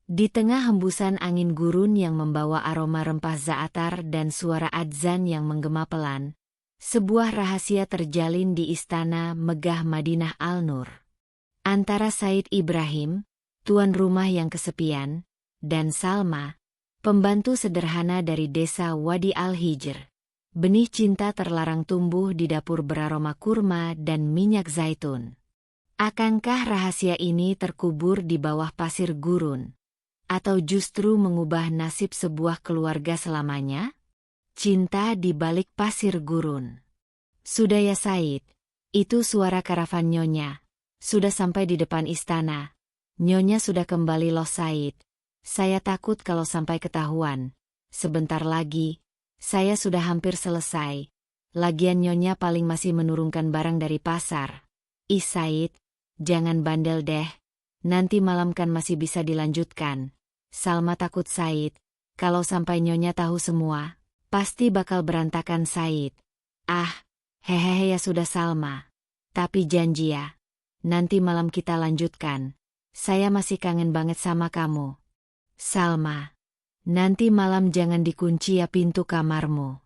Di tengah hembusan angin gurun yang membawa aroma rempah za'atar dan suara adzan yang menggema pelan, sebuah rahasia terjalin di istana megah Madinah Al-Nur. Antara Said Ibrahim, tuan rumah yang kesepian, dan Salma, pembantu sederhana dari desa Wadi Al-Hijr. Benih cinta terlarang tumbuh di dapur beraroma kurma dan minyak zaitun. Akankah rahasia ini terkubur di bawah pasir gurun? Atau justru mengubah nasib sebuah keluarga selamanya? Cinta di balik pasir gurun. Sudah ya Said, itu suara karavan Nyonya. Sudah sampai di depan istana. Nyonya sudah kembali loh Said. Saya takut kalau sampai ketahuan. Sebentar lagi, saya sudah hampir selesai. Lagian Nyonya paling masih menurunkan barang dari pasar. Ih Said, jangan bandel deh. Nanti malam kan masih bisa dilanjutkan. Salma takut Said, kalau sampai Nyonya tahu semua, pasti bakal berantakan Said. Ah, hehehe ya sudah Salma. Tapi janji ya, nanti malam kita lanjutkan. Saya masih kangen banget sama kamu. Salma, nanti malam jangan dikunci ya pintu kamarmu.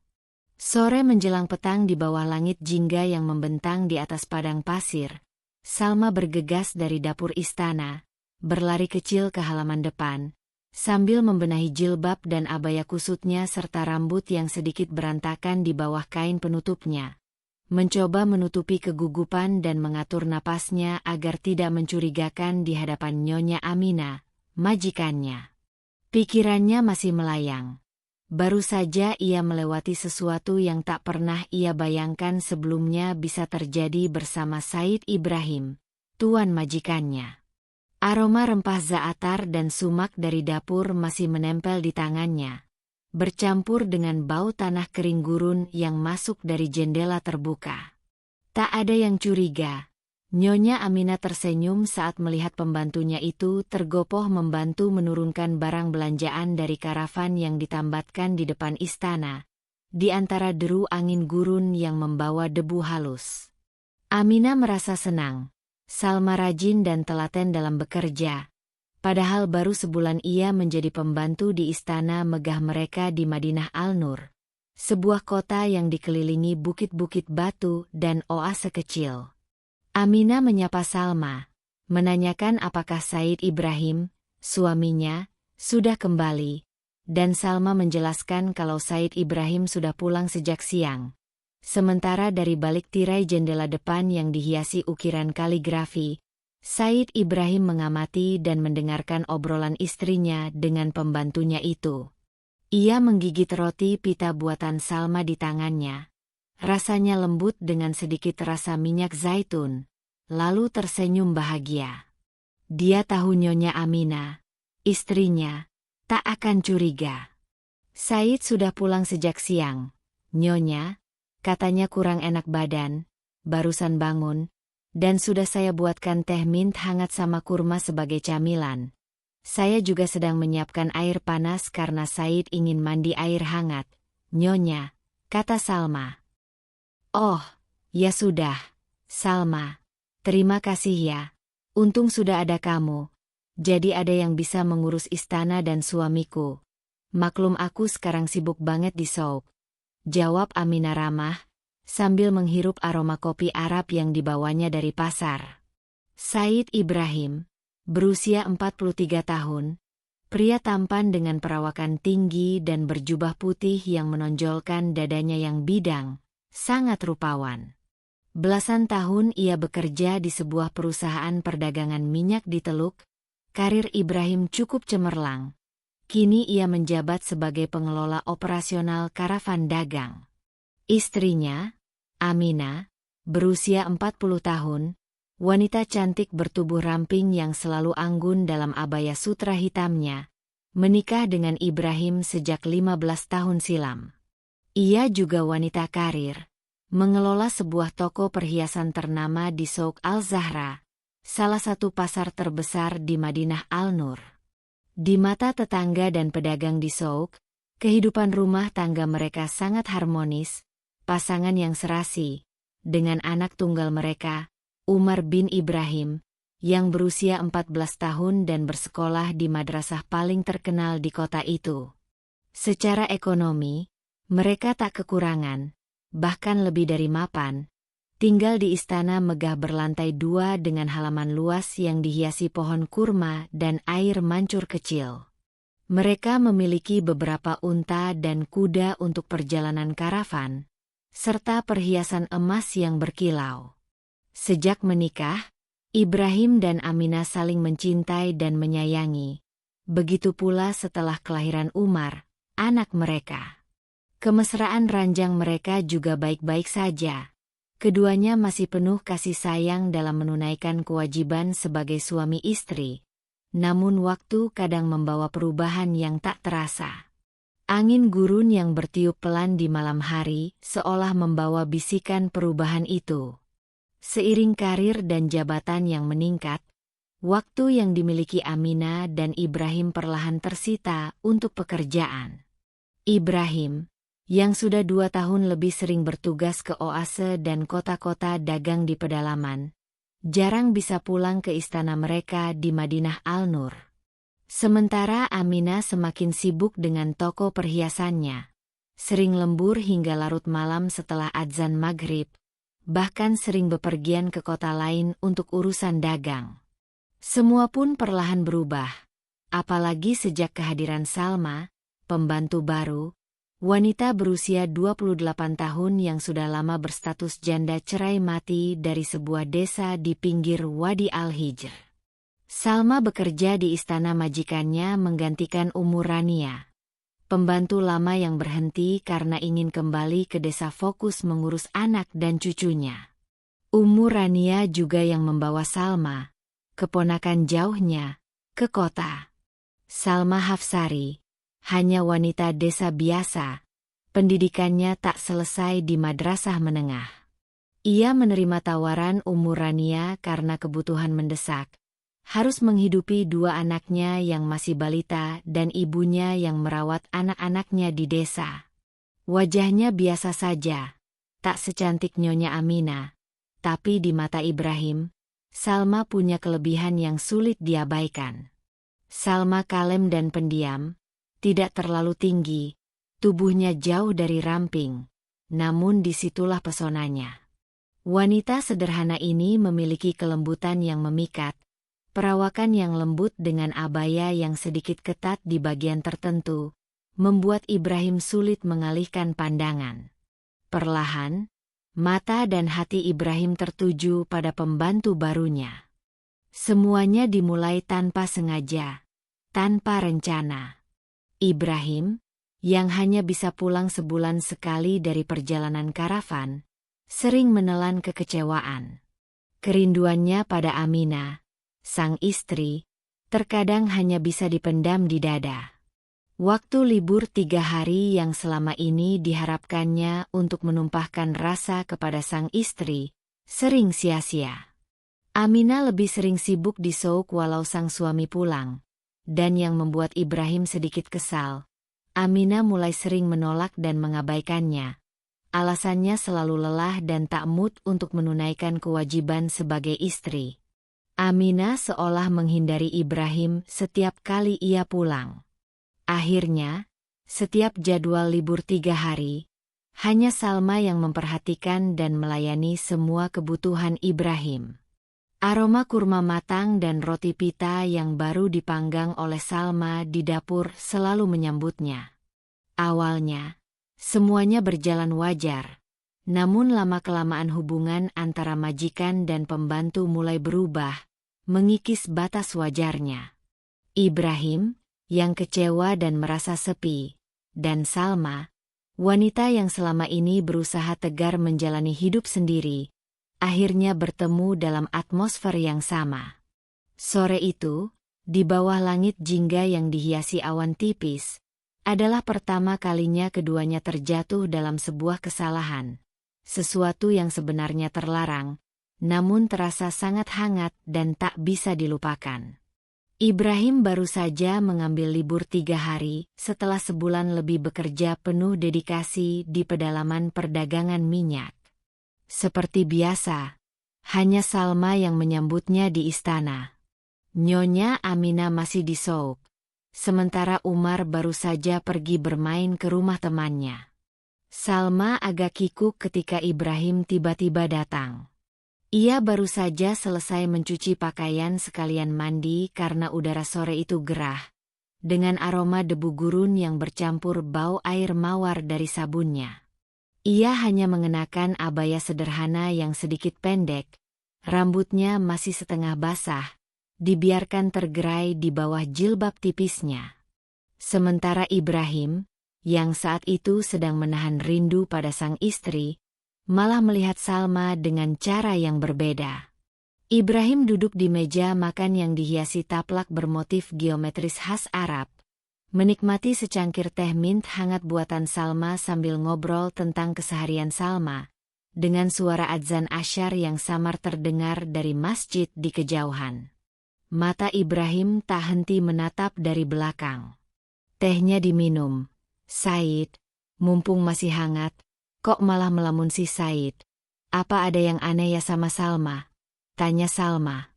Sore menjelang petang di bawah langit jingga yang membentang di atas padang pasir, Salma bergegas dari dapur istana, berlari kecil ke halaman depan, sambil membenahi jilbab dan abaya kusutnya serta rambut yang sedikit berantakan di bawah kain penutupnya. Mencoba menutupi kegugupan dan mengatur napasnya agar tidak mencurigakan di hadapan Nyonya Aminah, majikannya. Pikirannya masih melayang. Baru saja ia melewati sesuatu yang tak pernah ia bayangkan sebelumnya bisa terjadi bersama Said Ibrahim, tuan majikannya. Aroma rempah za'atar dan sumak dari dapur masih menempel di tangannya, bercampur dengan bau tanah kering gurun yang masuk dari jendela terbuka. Tak ada yang curiga. Nyonya Aminah tersenyum saat melihat pembantunya itu tergopoh membantu menurunkan barang belanjaan dari karavan yang ditambatkan di depan istana, di antara deru angin gurun yang membawa debu halus. Aminah merasa senang. Salma rajin dan telaten dalam bekerja. Padahal baru sebulan ia menjadi pembantu di istana megah mereka di Madinah Al-Nur. Sebuah kota yang dikelilingi bukit-bukit batu dan oase kecil. Aminah menyapa Salma, menanyakan apakah Said Ibrahim, suaminya, sudah kembali, dan Salma menjelaskan kalau Said Ibrahim sudah pulang sejak siang. Sementara dari balik tirai jendela depan yang dihiasi ukiran kaligrafi, Said Ibrahim mengamati dan mendengarkan obrolan istrinya dengan pembantunya itu. Ia menggigit roti pita buatan Salma di tangannya. Rasanya lembut dengan sedikit rasa minyak zaitun, lalu tersenyum bahagia. Dia tahu Nyonya Aminah, istrinya, tak akan curiga. Said sudah pulang sejak siang, Nyonya. Katanya kurang enak badan, barusan bangun, dan sudah saya buatkan teh mint hangat sama kurma sebagai camilan. Saya juga sedang menyiapkan air panas karena Said ingin mandi air hangat, Nyonya, kata Salma. Oh, ya sudah, Salma. Terima kasih ya. Untung sudah ada kamu. Jadi ada yang bisa mengurus istana dan suamiku. Maklum aku sekarang sibuk banget di souk. Jawab Aminah ramah, sambil menghirup aroma kopi Arab yang dibawanya dari pasar. Said Ibrahim, berusia 43 tahun, pria tampan dengan perawakan tinggi dan berjubah putih yang menonjolkan dadanya yang bidang, sangat rupawan. Belasan tahun ia bekerja di sebuah perusahaan perdagangan minyak di Teluk. Karir Ibrahim cukup cemerlang. Kini ia menjabat sebagai pengelola operasional karavan dagang. Istrinya, Aminah, berusia 40 tahun, wanita cantik bertubuh ramping yang selalu anggun dalam abaya sutra hitamnya, menikah dengan Ibrahim sejak 15 tahun silam. Ia juga wanita karir, mengelola sebuah toko perhiasan ternama di Souk Al-Zahra, salah satu pasar terbesar di Madinah Al-Nur. Di mata tetangga dan pedagang di Souk, kehidupan rumah tangga mereka sangat harmonis, pasangan yang serasi, dengan anak tunggal mereka, Umar bin Ibrahim, yang berusia 14 tahun dan bersekolah di madrasah paling terkenal di kota itu. Secara ekonomi, mereka tak kekurangan, bahkan lebih dari mapan, tinggal di istana megah berlantai 2 dengan halaman luas yang dihiasi pohon kurma dan air mancur kecil. Mereka memiliki beberapa unta dan kuda untuk perjalanan karavan, serta perhiasan emas yang berkilau. Sejak menikah, Ibrahim dan Aminah saling mencintai dan menyayangi. Begitu pula setelah kelahiran Umar, anak mereka. Kemesraan ranjang mereka juga baik-baik saja. Keduanya masih penuh kasih sayang dalam menunaikan kewajiban sebagai suami istri. Namun waktu kadang membawa perubahan yang tak terasa. Angin gurun yang bertiup pelan di malam hari seolah membawa bisikan perubahan itu. Seiring karir dan jabatan yang meningkat, waktu yang dimiliki Aminah dan Ibrahim perlahan tersita untuk pekerjaan. Ibrahim, yang sudah 2 tahun lebih sering bertugas ke oase dan kota-kota dagang di pedalaman, jarang bisa pulang ke istana mereka di Madinah Al-Nur. Sementara Aminah semakin sibuk dengan toko perhiasannya, sering lembur hingga larut malam setelah adzan maghrib, bahkan sering bepergian ke kota lain untuk urusan dagang. Semua pun perlahan berubah, apalagi sejak kehadiran Salma, pembantu baru, wanita berusia 28 tahun yang sudah lama berstatus janda cerai mati dari sebuah desa di pinggir Wadi Al-Hijr. Salma bekerja di istana majikannya menggantikan Ummu Rania, pembantu lama yang berhenti karena ingin kembali ke desa fokus mengurus anak dan cucunya. Ummu Rania juga yang membawa Salma, keponakan jauhnya, ke kota. Salma Hafsari, hanya wanita desa biasa, pendidikannya tak selesai di madrasah menengah. Ia menerima tawaran Ummu Rania karena kebutuhan mendesak. Harus menghidupi 2 anaknya yang masih balita dan ibunya yang merawat anak-anaknya di desa. Wajahnya biasa saja, tak secantik Nyonya Aminah, tapi di mata Ibrahim, Salma punya kelebihan yang sulit diabaikan. Salma kalem dan pendiam, tidak terlalu tinggi, tubuhnya jauh dari ramping, namun disitulah pesonanya. Wanita sederhana ini memiliki kelembutan yang memikat, perawakan yang lembut dengan abaya yang sedikit ketat di bagian tertentu, membuat Ibrahim sulit mengalihkan pandangan. Perlahan, mata dan hati Ibrahim tertuju pada pembantu barunya. Semuanya dimulai tanpa sengaja, tanpa rencana. Ibrahim, yang hanya bisa pulang sebulan sekali dari perjalanan karavan, sering menelan kekecewaan. Kerinduannya pada Aminah, sang istri, terkadang hanya bisa dipendam di dada. Waktu libur 3 hari yang selama ini diharapkannya untuk menumpahkan rasa kepada sang istri, sering sia-sia. Aminah lebih sering sibuk di souk walau sang suami pulang, dan yang membuat Ibrahim sedikit kesal, Aminah mulai sering menolak dan mengabaikannya. Alasannya selalu lelah dan tak mood untuk menunaikan kewajiban sebagai istri. Aminah seolah menghindari Ibrahim setiap kali ia pulang. Akhirnya, setiap jadwal libur 3 hari, hanya Salma yang memperhatikan dan melayani semua kebutuhan Ibrahim. Aroma kurma matang dan roti pita yang baru dipanggang oleh Salma di dapur selalu menyambutnya. Awalnya, semuanya berjalan wajar. Namun lama-kelamaan hubungan antara majikan dan pembantu mulai berubah, mengikis batas wajarnya. Ibrahim, yang kecewa dan merasa sepi, dan Salma, wanita yang selama ini berusaha tegar menjalani hidup sendiri, akhirnya bertemu dalam atmosfer yang sama. Sore itu, di bawah langit jingga yang dihiasi awan tipis, adalah pertama kalinya keduanya terjatuh dalam sebuah kesalahan. Sesuatu yang sebenarnya terlarang, namun terasa sangat hangat dan tak bisa dilupakan. Ibrahim baru saja mengambil libur 3 hari setelah sebulan lebih bekerja penuh dedikasi di pedalaman perdagangan minyak. Seperti biasa, Hanya Salma yang menyambutnya di istana. Nyonya Aminah masih di Souk, sementara Umar baru saja pergi bermain ke rumah temannya. Salma agak kikuk ketika Ibrahim tiba-tiba datang. Ia baru saja selesai mencuci pakaian sekalian mandi karena udara sore itu gerah, dengan aroma debu gurun yang bercampur bau air mawar dari sabunnya. Ia hanya mengenakan abaya sederhana yang sedikit pendek, rambutnya masih setengah basah, dibiarkan tergerai di bawah jilbab tipisnya. Sementara Ibrahim, yang saat itu sedang menahan rindu pada sang istri, malah melihat Salma dengan cara yang berbeda. Ibrahim duduk di meja makan yang dihiasi taplak bermotif geometris khas Arab, menikmati secangkir teh mint hangat buatan Salma sambil ngobrol tentang keseharian Salma, dengan suara adzan asyar yang samar terdengar dari masjid di kejauhan. Mata Ibrahim tak henti menatap dari belakang. Tehnya diminum. Said, mumpung masih hangat, kok malah melamun si Said? Apa ada yang aneh ya sama Salma? Tanya Salma.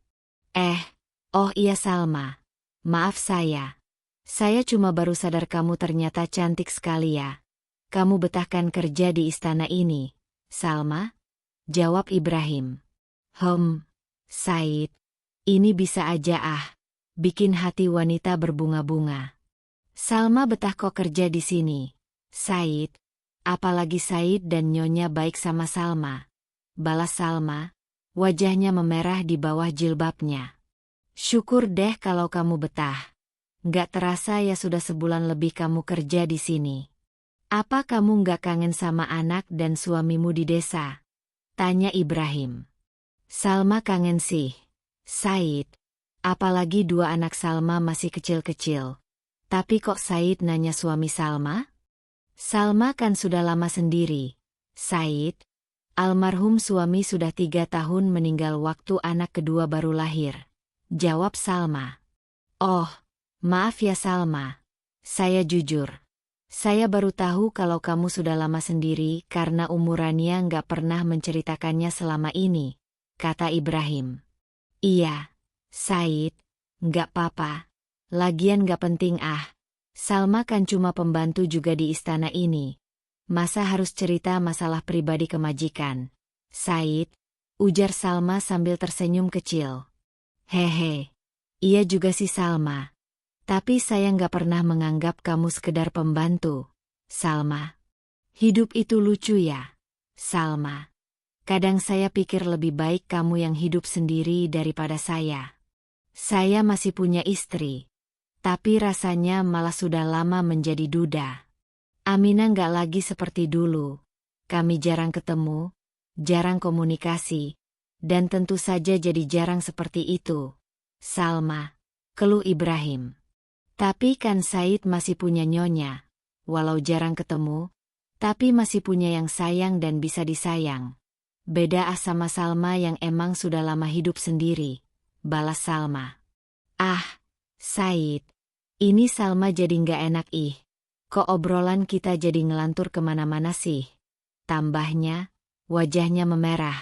Oh iya Salma. Maaf saya. Saya cuma baru sadar kamu ternyata cantik sekali ya. Kamu betahkan kerja di istana ini, Salma? Jawab Ibrahim. Said. Ini bisa aja bikin hati wanita berbunga-bunga. Salma betah kok kerja di sini, Said. Apalagi Said dan Nyonya baik sama Salma. Balas Salma, wajahnya memerah di bawah jilbabnya. Syukur deh kalau kamu betah. Nggak terasa ya sudah sebulan lebih kamu kerja di sini. Apa kamu nggak kangen sama anak dan suamimu di desa? Tanya Ibrahim. Salma kangen sih, Said. Apalagi dua anak Salma masih kecil-kecil. Tapi kok Said nanya suami Salma? Salma kan sudah lama sendiri, Said. Almarhum suami sudah 3 tahun meninggal waktu anak kedua baru lahir. Jawab Salma. Oh, maaf ya Salma. Saya jujur. Saya baru tahu kalau kamu sudah lama sendiri karena umurannya nggak pernah menceritakannya selama ini, kata Ibrahim. Iya, Said, nggak apa-apa. Lagian gak penting Salma kan cuma pembantu juga di istana ini. Masa harus cerita masalah pribadi ke majikan? Said, ujar Salma sambil tersenyum kecil. Hehe, iya juga sih Salma. Tapi saya gak pernah menganggap kamu sekedar pembantu, Salma. Hidup itu lucu ya, Salma. Kadang saya pikir lebih baik kamu yang hidup sendiri daripada saya. Saya masih punya istri. Tapi rasanya malah sudah lama menjadi duda. Aminah nggak lagi seperti dulu. Kami jarang ketemu, jarang komunikasi, dan tentu saja jadi jarang seperti itu. Salma, keluh Ibrahim. Tapi kan Said masih punya Nyonya. Walau jarang ketemu, tapi masih punya yang sayang dan bisa disayang. Beda sama Salma yang emang sudah lama hidup sendiri. Balas Salma. Said. Ini Salma jadi nggak enak Kok obrolan kita jadi ngelantur kemana-mana sih? Tambahnya, wajahnya memerah.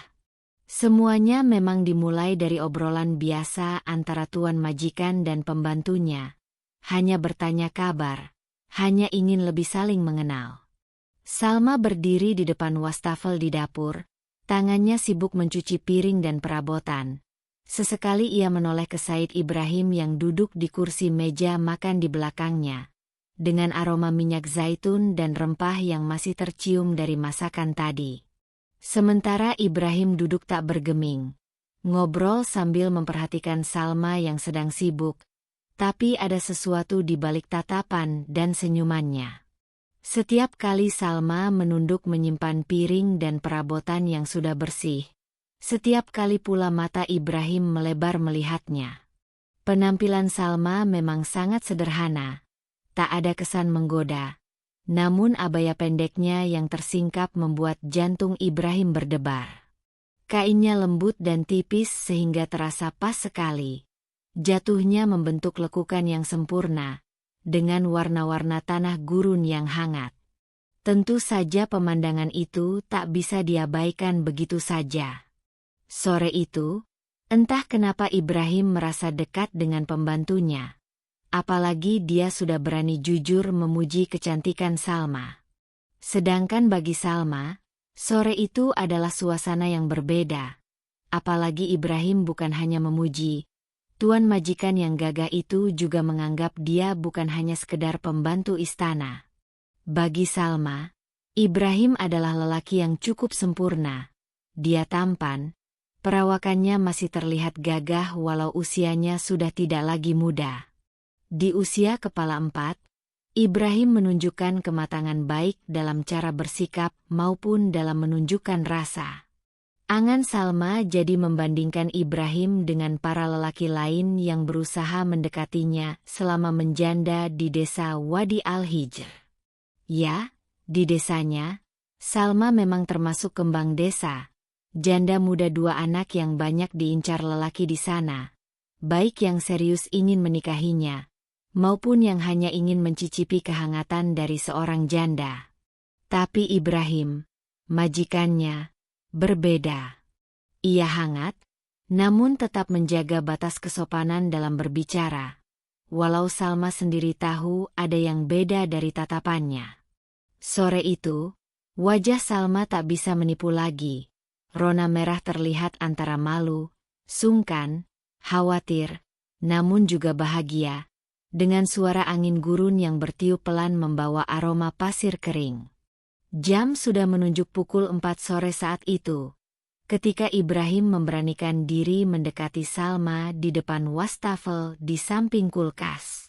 Semuanya memang dimulai dari obrolan biasa antara tuan majikan dan pembantunya. Hanya bertanya kabar, hanya ingin lebih saling mengenal. Salma berdiri di depan wastafel di dapur, tangannya sibuk mencuci piring dan perabotan. Sesekali ia menoleh ke Said Ibrahim yang duduk di kursi meja makan di belakangnya, dengan aroma minyak zaitun dan rempah yang masih tercium dari masakan tadi. Sementara Ibrahim duduk tak bergeming, ngobrol sambil memperhatikan Salma yang sedang sibuk, tapi ada sesuatu di balik tatapan dan senyumannya. Setiap kali Salma menunduk menyimpan piring dan perabotan yang sudah bersih, setiap kali pula mata Ibrahim melebar melihatnya. Penampilan Salma memang sangat sederhana, tak ada kesan menggoda. Namun abaya pendeknya yang tersingkap membuat jantung Ibrahim berdebar. Kainnya lembut dan tipis sehingga terasa pas sekali. Jatuhnya membentuk lekukan yang sempurna, dengan warna-warna tanah gurun yang hangat. Tentu saja pemandangan itu tak bisa diabaikan begitu saja. Sore itu, entah kenapa Ibrahim merasa dekat dengan pembantunya. Apalagi dia sudah berani jujur memuji kecantikan Salma. Sedangkan bagi Salma, sore itu adalah suasana yang berbeda. Apalagi Ibrahim bukan hanya memuji, tuan majikan yang gagah itu juga menganggap dia bukan hanya sekedar pembantu istana. Bagi Salma, Ibrahim adalah lelaki yang cukup sempurna. Dia tampan, perawakannya masih terlihat gagah walau usianya sudah tidak lagi muda. Di usia kepala 4, Ibrahim menunjukkan kematangan baik dalam cara bersikap maupun dalam menunjukkan rasa. Angan Salma jadi membandingkan Ibrahim dengan para lelaki lain yang berusaha mendekatinya selama menjanda di desa Wadi Al-Hijr. Ya, di desanya, Salma memang termasuk kembang desa, janda muda 2 anak yang banyak diincar lelaki di sana, baik yang serius ingin menikahinya, maupun yang hanya ingin mencicipi kehangatan dari seorang janda. Tapi Ibrahim, majikannya, berbeda. Ia hangat, namun tetap menjaga batas kesopanan dalam berbicara. Walau Salma sendiri tahu ada yang beda dari tatapannya. Sore itu, wajah Salma tak bisa menipu lagi. Rona merah terlihat antara malu, sungkan, khawatir, namun juga bahagia. Dengan suara angin gurun yang bertiup pelan membawa aroma pasir kering. Jam sudah menunjuk pukul 4 sore saat itu, ketika Ibrahim memberanikan diri mendekati Salma di depan wastafel di samping kulkas.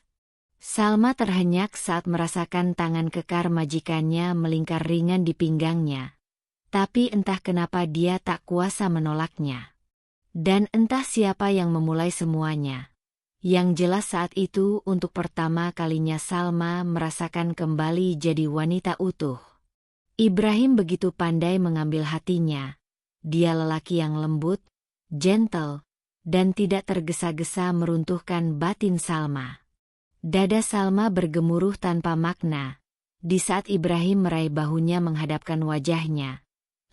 Salma terhenyak saat merasakan tangan kekar majikannya melingkar ringan di pinggangnya. Tapi entah kenapa dia tak kuasa menolaknya. Dan entah siapa yang memulai semuanya. Yang jelas saat itu untuk pertama kalinya Salma merasakan kembali jadi wanita utuh. Ibrahim begitu pandai mengambil hatinya. Dia lelaki yang lembut, gentle, dan tidak tergesa-gesa meruntuhkan batin Salma. Dada Salma bergemuruh tanpa makna, di saat Ibrahim meraih bahunya menghadapkan wajahnya.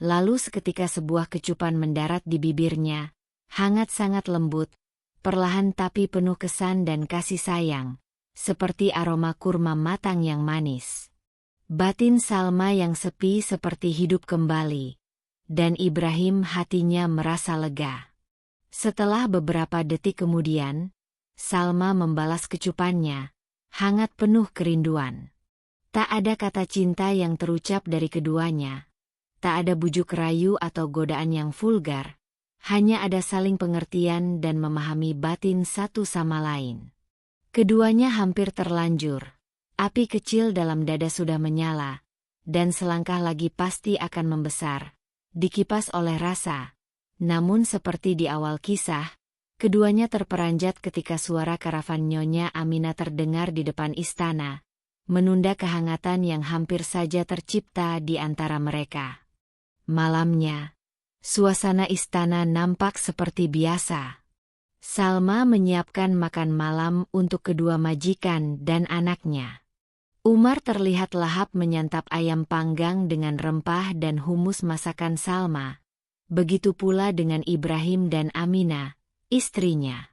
Lalu seketika sebuah kecupan mendarat di bibirnya, hangat sangat lembut, perlahan tapi penuh kesan dan kasih sayang, seperti aroma kurma matang yang manis. Batin Salma yang sepi seperti hidup kembali, dan Ibrahim hatinya merasa lega. Setelah beberapa detik kemudian, Salma membalas kecupannya, hangat penuh kerinduan. Tak ada kata cinta yang terucap dari keduanya. Tak ada bujuk rayu atau godaan yang vulgar. Hanya ada saling pengertian dan memahami batin satu sama lain. Keduanya hampir terlanjur. Api kecil dalam dada sudah menyala, dan selangkah lagi pasti akan membesar, dikipas oleh rasa. Namun seperti di awal kisah, keduanya terperanjat ketika suara karavan Nyonya Aminah terdengar di depan istana, menunda kehangatan yang hampir saja tercipta di antara mereka. Malamnya, suasana istana nampak seperti biasa. Salma menyiapkan makan malam untuk kedua majikan dan anaknya. Umar terlihat lahap menyantap ayam panggang dengan rempah dan humus masakan Salma. Begitu pula dengan Ibrahim dan Aminah, istrinya.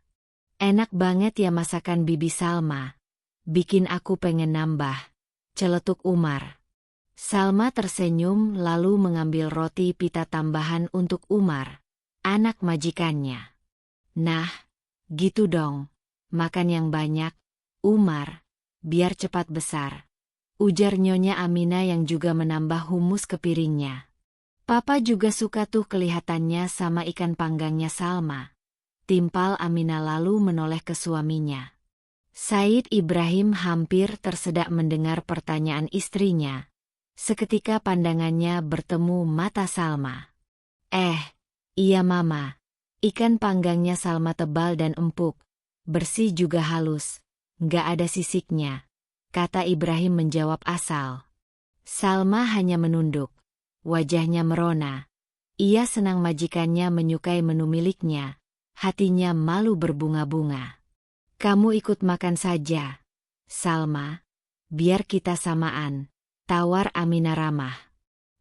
Enak banget ya masakan Bibi Salma. Bikin aku pengen nambah, celetuk Umar. Salma tersenyum lalu mengambil roti pita tambahan untuk Umar, anak majikannya. Nah, gitu dong. Makan yang banyak, Umar. Biar cepat besar, ujar Nyonya Aminah yang juga menambah humus ke piringnya. Papa juga suka tuh kelihatannya sama ikan panggangnya Salma. Timpal Aminah lalu menoleh ke suaminya. Said Ibrahim hampir tersedak mendengar pertanyaan istrinya. Seketika pandangannya bertemu mata Salma. Iya mama. Ikan panggangnya Salma tebal dan empuk. Bersih juga halus. Nggak ada sisiknya, kata Ibrahim menjawab asal. Salma hanya menunduk. Wajahnya merona. Ia senang majikannya menyukai menu miliknya. Hatinya malu berbunga-bunga. Kamu ikut makan saja, Salma. Biar kita samaan, tawar Aminah ramah.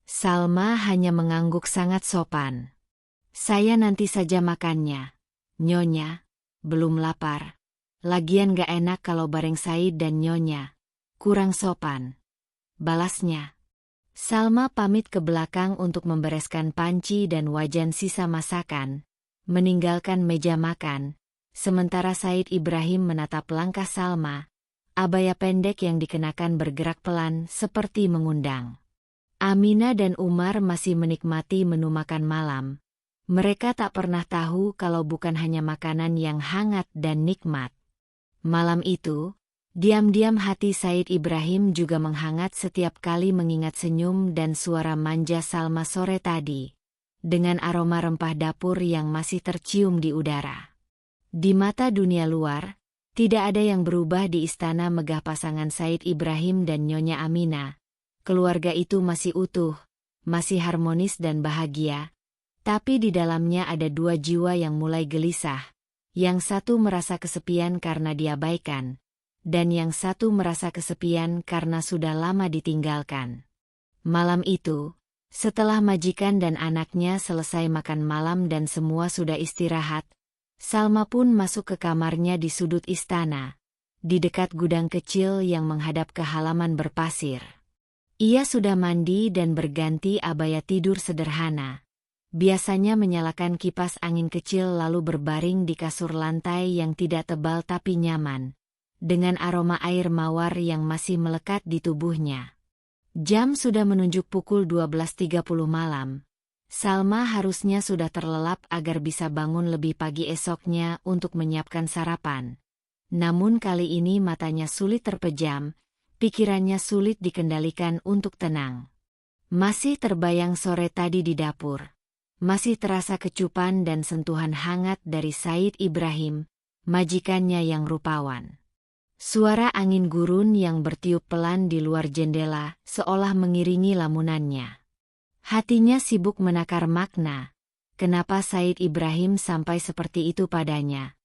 Salma hanya mengangguk sangat sopan. Saya nanti saja makannya. Nyonya, belum lapar. Lagian gak enak kalau bareng Said dan Nyonya. Kurang sopan. Balasnya. Salma pamit ke belakang untuk membereskan panci dan wajan sisa masakan, meninggalkan meja makan, sementara Said Ibrahim menatap langkah Salma. Abaya pendek yang dikenakan bergerak pelan seperti mengundang. Aminah dan Umar masih menikmati menu makan malam. Mereka tak pernah tahu kalau bukan hanya makanan yang hangat dan nikmat. Malam itu, diam-diam hati Said Ibrahim juga menghangat setiap kali mengingat senyum dan suara manja Salma sore tadi, dengan aroma rempah dapur yang masih tercium di udara. Di mata dunia luar, tidak ada yang berubah di istana megah pasangan Said Ibrahim dan Nyonya Aminah. Keluarga itu masih utuh, masih harmonis dan bahagia. Tapi di dalamnya ada dua jiwa yang mulai gelisah. Yang satu merasa kesepian karena diabaikan, dan yang satu merasa kesepian karena sudah lama ditinggalkan. Malam itu, setelah majikan dan anaknya selesai makan malam dan semua sudah istirahat, Salma pun masuk ke kamarnya di sudut istana, di dekat gudang kecil yang menghadap ke halaman berpasir. Ia sudah mandi dan berganti abaya tidur sederhana. Biasanya menyalakan kipas angin kecil lalu berbaring di kasur lantai yang tidak tebal tapi nyaman, dengan aroma air mawar yang masih melekat di tubuhnya. Jam sudah menunjuk pukul 12.30 malam. Salma harusnya sudah terlelap agar bisa bangun lebih pagi esoknya untuk menyiapkan sarapan. Namun kali ini matanya sulit terpejam, pikirannya sulit dikendalikan untuk tenang. Masih terbayang sore tadi di dapur. Masih terasa kecupan dan sentuhan hangat dari Said Ibrahim, majikannya yang rupawan. Suara angin gurun yang bertiup pelan di luar jendela seolah mengiringi lamunannya. Hatinya sibuk menakar makna. Kenapa Said Ibrahim sampai seperti itu padanya?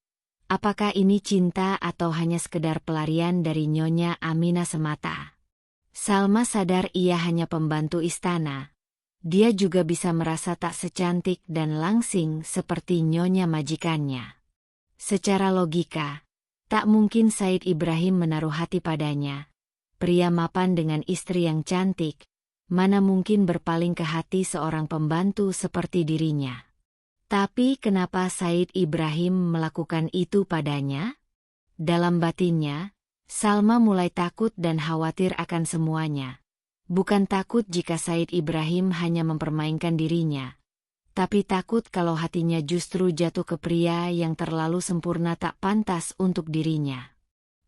Apakah ini cinta atau hanya sekedar pelarian dari Nyonya Aminah semata? Salma sadar ia hanya pembantu istana. Dia juga bisa merasa tak secantik dan langsing seperti Nyonya majikannya. Secara logika, tak mungkin Said Ibrahim menaruh hati padanya. Pria mapan dengan istri yang cantik, mana mungkin berpaling ke hati seorang pembantu seperti dirinya. Tapi kenapa Said Ibrahim melakukan itu padanya? Dalam batinnya, Salma mulai takut dan khawatir akan semuanya. Bukan takut jika Said Ibrahim hanya mempermainkan dirinya, tapi takut kalau hatinya justru jatuh ke pria yang terlalu sempurna tak pantas untuk dirinya.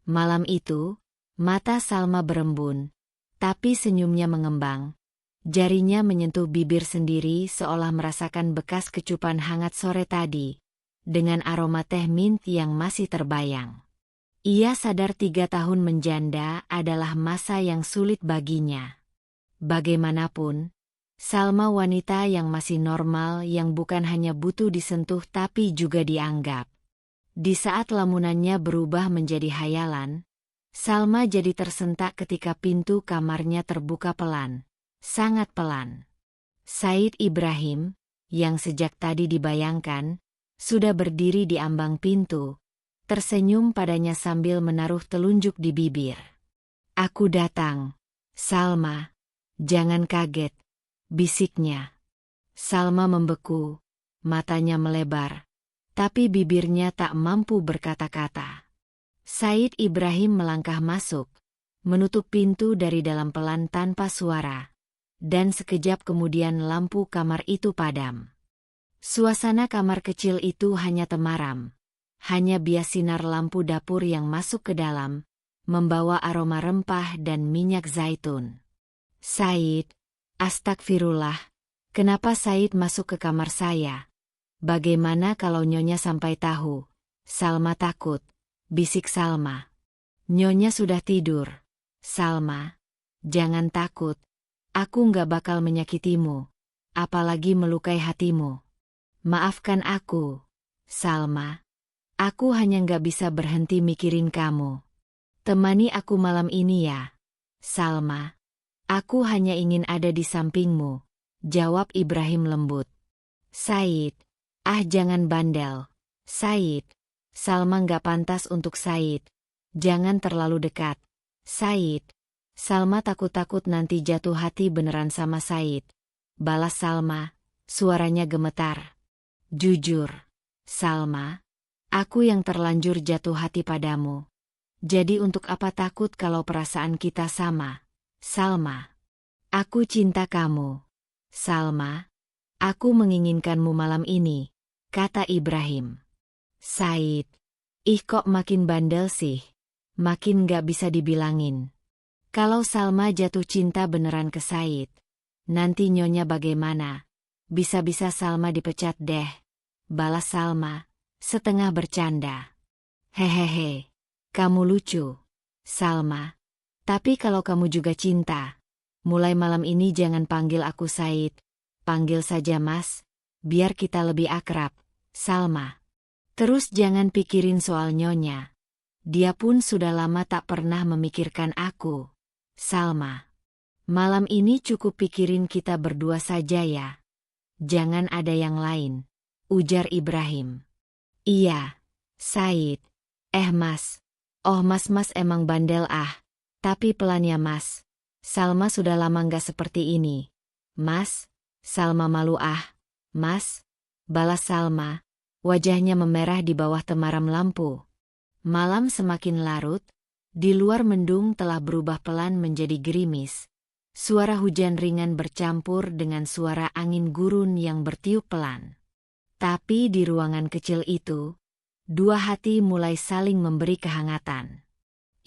Malam itu, mata Salma berembun. Tapi senyumnya mengembang. Jarinya menyentuh bibir sendiri seolah merasakan bekas kecupan hangat sore tadi, dengan aroma teh mint yang masih terbayang. Ia sadar 3 tahun menjanda adalah masa yang sulit baginya. Bagaimanapun, Salma wanita yang masih normal yang bukan hanya butuh disentuh tapi juga dianggap. Di saat lamunannya berubah menjadi hayalan, Salma jadi tersentak ketika pintu kamarnya terbuka pelan, sangat pelan. Said Ibrahim, yang sejak tadi dibayangkan, sudah berdiri di ambang pintu, tersenyum padanya sambil menaruh telunjuk di bibir. "Aku datang, Salma, jangan kaget," bisiknya. Salma membeku, matanya melebar, tapi bibirnya tak mampu berkata-kata. Said Ibrahim melangkah masuk, menutup pintu dari dalam pelan tanpa suara, dan sekejap kemudian lampu kamar itu padam. Suasana kamar kecil itu hanya temaram, hanya bias sinar lampu dapur yang masuk ke dalam, membawa aroma rempah dan minyak zaitun. "Said, astagfirullah, kenapa Said masuk ke kamar saya? Bagaimana kalau Nyonya sampai tahu?" "Salma takut," bisik Salma. "Nyonya sudah tidur. Salma, jangan takut. Aku nggak bakal menyakitimu, apalagi melukai hatimu. Maafkan aku, Salma. Aku hanya nggak bisa berhenti mikirin kamu. Temani aku malam ini ya, Salma. Aku hanya ingin ada di sampingmu," jawab Ibrahim lembut. "Said, Ah, jangan bandel, Said. Salma nggak pantas untuk Said. Jangan terlalu dekat, Said. Salma takut-takut nanti jatuh hati beneran sama Said. Balas Salma, suaranya gemetar. Jujur, Salma, aku yang terlanjur jatuh hati padamu. Jadi untuk apa takut kalau perasaan kita sama, Salma? Aku cinta kamu, Salma. Aku menginginkanmu malam ini, kata Ibrahim. Said, ih kok makin bandel sih, makin gak bisa dibilangin. Kalau Salma jatuh cinta beneran ke Said, nanti nyonya bagaimana? Bisa-bisa Salma dipecat deh, balas Salma, setengah bercanda. Hehehe, kamu lucu, Salma. Tapi kalau kamu juga cinta, mulai malam ini jangan panggil aku Said, panggil saja Mas, biar kita lebih akrab, Salma. Terus jangan pikirin soal nyonya. Dia pun sudah lama tak pernah memikirkan aku, Salma. Malam ini cukup pikirin kita berdua saja ya. Jangan ada yang lain, ujar Ibrahim. Iya, Said. Mas. Oh mas emang bandel ah. Tapi pelan ya mas. Salma sudah lama nggak seperti ini. Mas, Salma malu ah. Mas, balas Salma. Wajahnya memerah di bawah temaram lampu. Malam semakin larut, di luar mendung telah berubah pelan menjadi gerimis. Suara hujan ringan bercampur dengan suara angin gurun yang bertiup pelan. Tapi di ruangan kecil itu, dua hati mulai saling memberi kehangatan.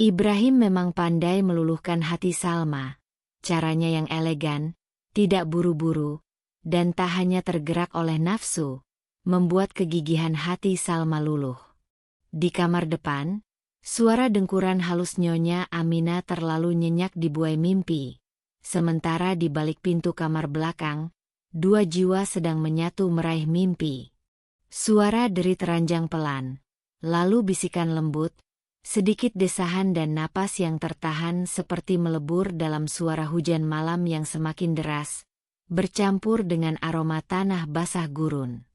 Ibrahim memang pandai meluluhkan hati Salma. Caranya yang elegan, tidak buru-buru, dan tak hanya tergerak oleh nafsu, membuat kegigihan hati Salma luluh. Di kamar depan, suara dengkuran halus Nyonya Amina terlalu nyenyak dibuai mimpi. Sementara di balik pintu kamar belakang, dua jiwa sedang menyatu meraih mimpi. Suara derit ranjang pelan, lalu bisikan lembut, sedikit desahan dan napas yang tertahan seperti melebur dalam suara hujan malam yang semakin deras, bercampur dengan aroma tanah basah gurun.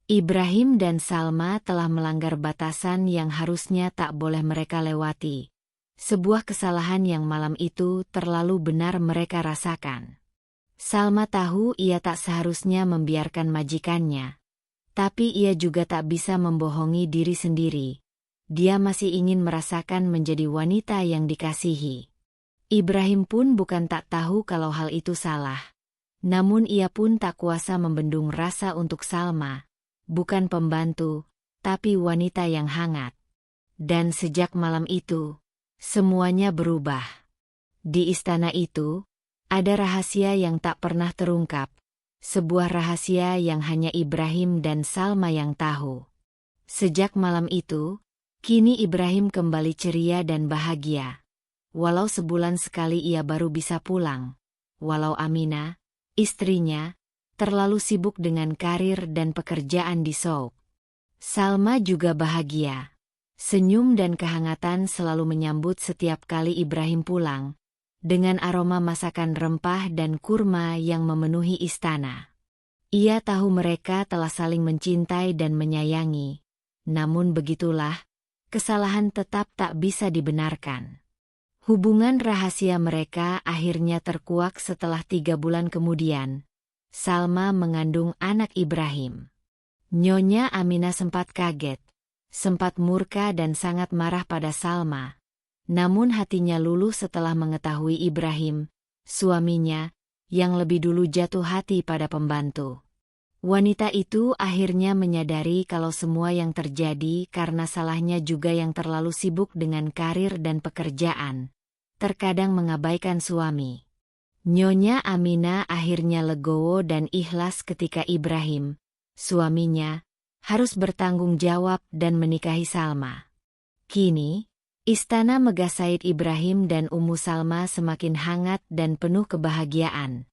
Ibrahim dan Salma telah melanggar batasan yang harusnya tak boleh mereka lewati. Sebuah kesalahan yang malam itu terlalu benar mereka rasakan. Salma tahu ia tak seharusnya membiarkan majikannya. Tapi ia juga tak bisa membohongi diri sendiri. Dia masih ingin merasakan menjadi wanita yang dikasihi. Ibrahim pun bukan tak tahu kalau hal itu salah. Namun ia pun tak kuasa membendung rasa untuk Salma. Bukan pembantu, tapi wanita yang hangat. Dan sejak malam itu, semuanya berubah. Di istana itu, ada rahasia yang tak pernah terungkap. Sebuah rahasia yang hanya Ibrahim dan Salma yang tahu. Sejak malam itu, kini Ibrahim kembali ceria dan bahagia. Walau sebulan sekali ia baru bisa pulang. Walau Amina, istrinya, terlalu sibuk dengan karir dan pekerjaan di Souk. Salma juga bahagia. Senyum dan kehangatan selalu menyambut setiap kali Ibrahim pulang, dengan aroma masakan rempah dan kurma yang memenuhi istana. Ia tahu mereka telah saling mencintai dan menyayangi. Namun begitulah, kesalahan tetap tak bisa dibenarkan. Hubungan rahasia mereka akhirnya terkuak setelah 3 bulan kemudian. Salma mengandung anak Ibrahim. Nyonya Amina sempat kaget, sempat murka dan sangat marah pada Salma. Namun hatinya luluh setelah mengetahui Ibrahim, suaminya, yang lebih dulu jatuh hati pada pembantu. Wanita itu akhirnya menyadari kalau semua yang terjadi karena salahnya juga yang terlalu sibuk dengan karir dan pekerjaan, terkadang mengabaikan suami. Nyonya Amina akhirnya legowo dan ikhlas ketika Ibrahim, suaminya, harus bertanggung jawab dan menikahi Salma. Kini, istana megah Said Ibrahim dan Ummu Salma semakin hangat dan penuh kebahagiaan.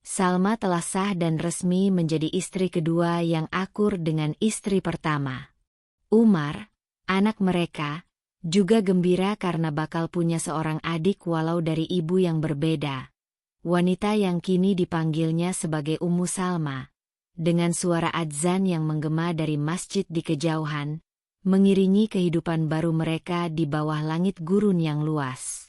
Salma telah sah dan resmi menjadi istri kedua yang akur dengan istri pertama. Umar, anak mereka, juga gembira karena bakal punya seorang adik walau dari ibu yang berbeda. Wanita yang kini dipanggilnya sebagai Ummu Salma, dengan suara adzan yang menggema dari masjid di kejauhan, mengiringi kehidupan baru mereka di bawah langit gurun yang luas.